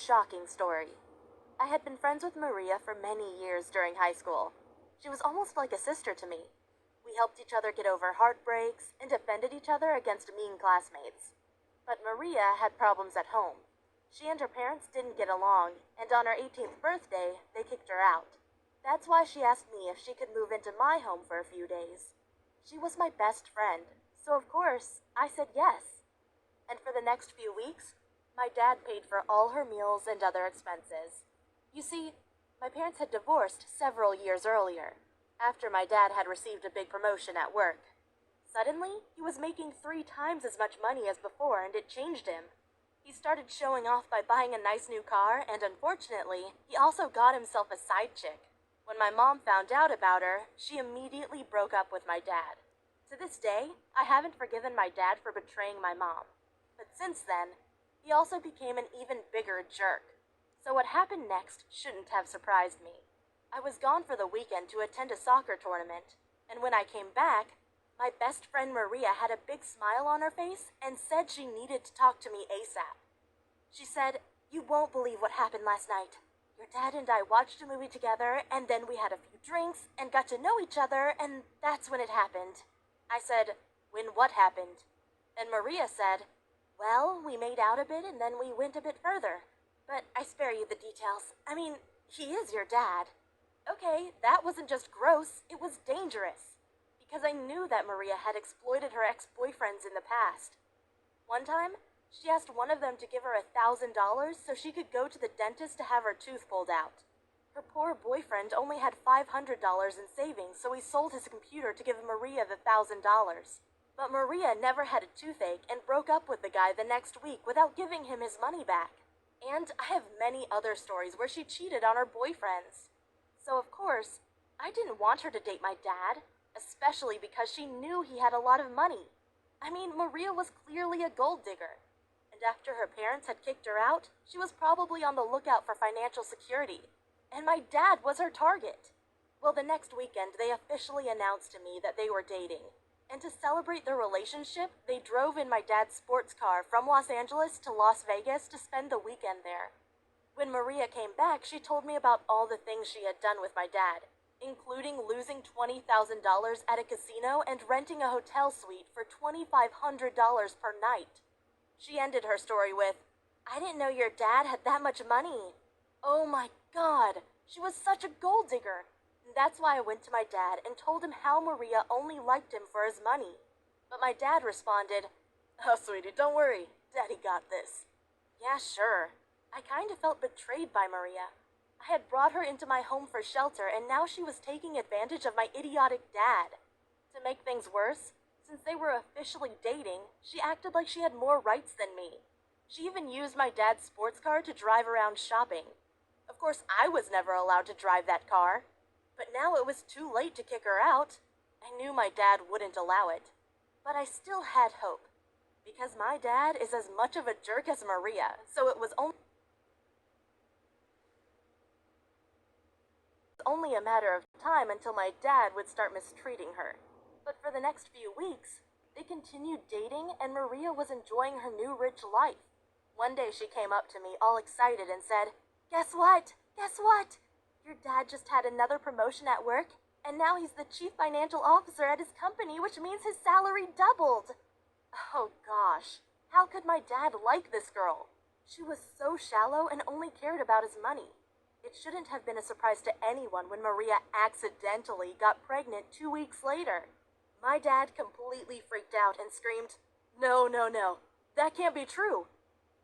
shocking story. I had been friends with Maria for many years during high school. She was almost like a sister to me. We helped each other get over heartbreaks and defended each other against mean classmates. But Maria had problems at home. She and her parents didn't get along, and on her 18th birthday, they kicked her out. That's why she asked me if she could move into my home for a few days. She was my best friend, so of course, I said yes. And for the next few weeks, my dad paid for all her meals and other expenses. You see, my parents had divorced several years earlier, after my dad had received a big promotion at work. Suddenly, he was making 3 times as much money as before, and it changed him. He started showing off by buying a nice new car, and unfortunately, he also got himself a side chick. When my mom found out about her, she immediately broke up with my dad. To this day, I haven't forgiven my dad for betraying my mom. But since then, he also became an even bigger jerk. So what happened next shouldn't have surprised me. I was gone for the weekend to attend a soccer tournament, and when I came back, my best friend Maria had a big smile on her face and said she needed to talk to me ASAP. She said, "You won't believe what happened last night. Your dad and I watched a movie together, and then we had a few drinks and got to know each other, and that's when it happened." I said, "When what happened?" And Maria said, "Well, we made out a bit and then we went a bit further. But I spare you the details. I mean, he is your dad." Okay, that wasn't just gross, it was dangerous. Because I knew that Maria had exploited her ex-boyfriends in the past. One time, she asked one of them to give her $1,000 so she could go to the dentist to have her tooth pulled out. Her poor boyfriend only had $500 in savings, so he sold his computer to give Maria the $1,000. But Maria never had a toothache and broke up with the guy the next week without giving him his money back. And I have many other stories where she cheated on her boyfriends. So of course, I didn't want her to date my dad, especially because she knew he had a lot of money. I mean, Maria was clearly a gold digger. And after her parents had kicked her out, she was probably on the lookout for financial security. And my dad was her target. Well, the next weekend, they officially announced to me that they were dating. And to celebrate their relationship, they drove in my dad's sports car from Los Angeles to Las Vegas to spend the weekend there. When Maria came back, she told me about all the things she had done with my dad, including losing $20,000 at a casino and renting a hotel suite for $2,500 per night. She ended her story with, "I didn't know your dad had that much money." Oh my God, she was such a gold digger. And that's why I went to my dad and told him how Maria only liked him for his money. But my dad responded, "Oh, sweetie, don't worry. Daddy got this." Yeah, sure. I kind of felt betrayed by Maria. I had brought her into my home for shelter, and now she was taking advantage of my idiotic dad. To make things worse, since they were officially dating, she acted like she had more rights than me. She even used my dad's sports car to drive around shopping. Of course, I was never allowed to drive that car. But now it was too late to kick her out. I knew my dad wouldn't allow it. But I still had hope. Because my dad is as much of a jerk as Maria, so it was only a matter of time until my dad would start mistreating her. But for the next few weeks, they continued dating and Maria was enjoying her new rich life. One day she came up to me all excited and said, "Guess what? Guess what? Your dad just had another promotion at work, and now he's the chief financial officer at his company, which means his salary doubled." Oh gosh, how could my dad like this girl? She was so shallow and only cared about his money. It shouldn't have been a surprise to anyone when Maria accidentally got pregnant 2 weeks later. My dad completely freaked out and screamed, "No, no, no, that can't be true."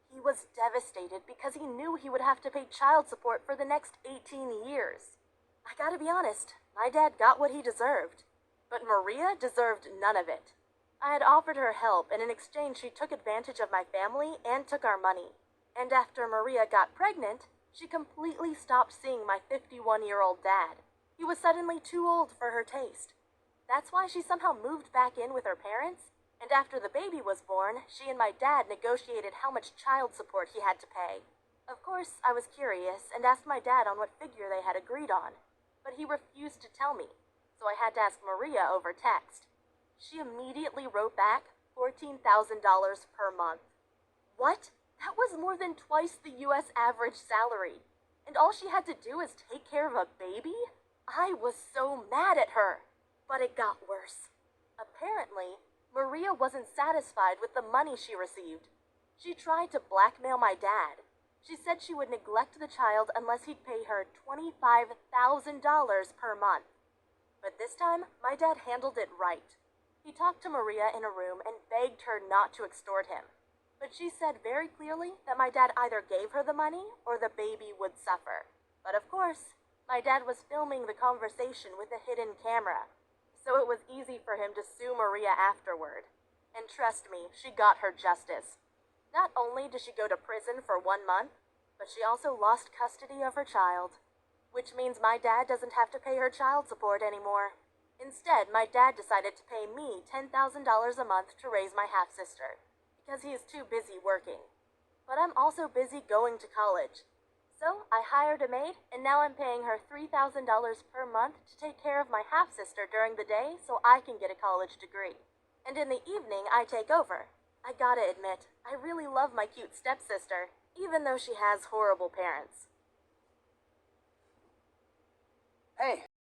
He was devastated because he knew he would have to pay child support for the next 18 years. I gotta be honest, my dad got what he deserved. But Maria deserved none of it. I had offered her help, and in exchange she took advantage of my family and took our money. And after Maria got pregnant, she completely stopped seeing my 51-year-old dad. He was suddenly too old for her taste. That's why she somehow moved back in with her parents, and after the baby was born, she and my dad negotiated how much child support he had to pay. Of course, I was curious and asked my dad on what figure they had agreed on, but he refused to tell me, so I had to ask Maria over text. She immediately wrote back $14,000 per month. What? That was more than twice the US average salary. And all she had to do is take care of a baby? I was so mad at her. But it got worse. Apparently, Maria wasn't satisfied with the money she received. She tried to blackmail my dad. She said she would neglect the child unless he'd pay her $25,000 per month. But this time, my dad handled it right. He talked to Maria in a room and begged her not to extort him. But she said very clearly that my dad either gave her the money or the baby would suffer. But of course, my dad was filming the conversation with a hidden camera, so it was easy for him to sue Maria afterward. And trust me, she got her justice. Not only did she go to prison for 1 month, but she also lost custody of her child, which means my dad doesn't have to pay her child support anymore. Instead, my dad decided to pay me $10,000 a month to raise my half-sister, because he is too busy working. But I'm also busy going to college. So I hired a maid, and now I'm paying her $3,000 per month to take care of my half-sister during the day so I can get a college degree. And in the evening, I take over. I gotta admit, I really love my cute stepsister, even though she has horrible parents. Hey,